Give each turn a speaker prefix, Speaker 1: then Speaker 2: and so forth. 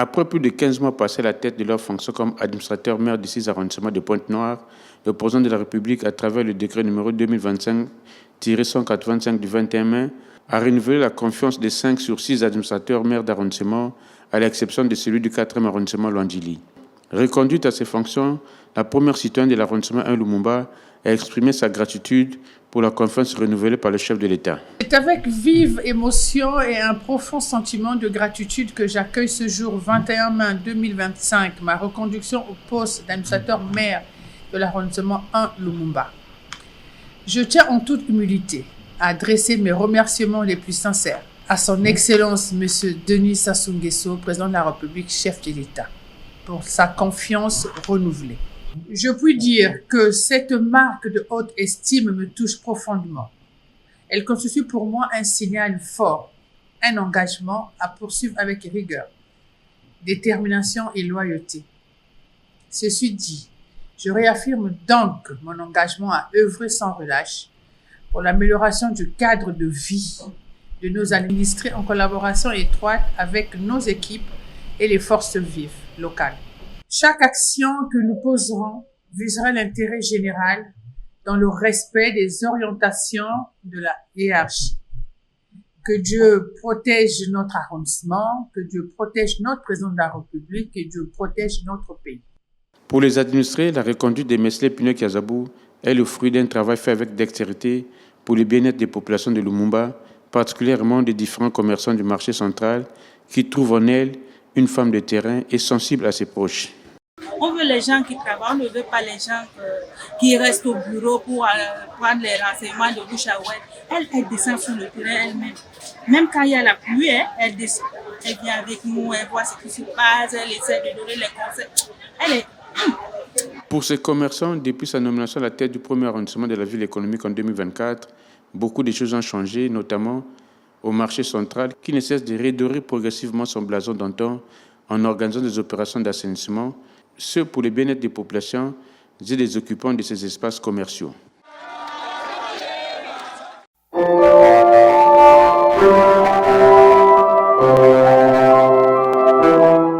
Speaker 1: Après plus de 15 mois passés à la tête de leur fonction comme administrateur maire des 6 arrondissements de Pointe-Noire, le président de la République, à travers le décret numéro 2025-185 du 21 mai, a renouvelé la confiance des 5 sur 6 administrateurs maires d'arrondissement, à l'exception de celui du 4e arrondissement Luandili. Reconduite à ses fonctions, la première citoyenne de l'arrondissement 1 Lumumba a exprimé sa gratitude pour la confiance renouvelée par le chef de l'État.
Speaker 2: C'est avec vive émotion et un profond sentiment de gratitude que j'accueille ce jour 21 mai 2025 ma reconduction au poste d'administrateur maire de l'arrondissement 1 Lumumba. Je tiens en toute humilité à adresser mes remerciements les plus sincères à son Excellence M. Denis Sassou Nguesso, président de la République, chef de l'État, pour sa confiance renouvelée. Je puis dire que cette marque de haute estime me touche profondément. Elle constitue pour moi un signal fort, un engagement à poursuivre avec rigueur, détermination et loyauté. Ceci dit, je réaffirme donc mon engagement à œuvrer sans relâche pour l'amélioration du cadre de vie de nos administrés en collaboration étroite avec nos équipes et les forces vives locales. Chaque action que nous poserons visera l'intérêt général dans le respect des orientations de la hiérarchie. Que Dieu protège notre arrondissement, que Dieu protège notre président de la République, que Dieu protège notre pays.
Speaker 1: Pour les administrés, la reconduite des Mesley Pinot Kiazabou est le fruit d'un travail fait avec dextérité pour le bien-être des populations de Lumumba, particulièrement des différents commerçants du marché central qui trouvent en elle une femme de terrain et sensible à ses proches.
Speaker 3: On veut les gens qui travaillent, on ne veut pas les gens qui restent au bureau pour prendre les renseignements de bouche à oreille. Elle descend sur le terrain elle-même. Même quand il y a la pluie, elle descend. Elle vient avec nous, elle voit ce qui se passe, elle essaie de donner les conseils.
Speaker 1: Pour ces commerçants, depuis sa nomination à la tête du premier arrondissement de la ville économique en 2024, beaucoup de choses ont changé, notamment au marché central, qui ne cesse de redorer progressivement son blason d'antan en organisant des opérations d'assainissement, ce pour le bien-être des populations et des occupants de ces espaces commerciaux.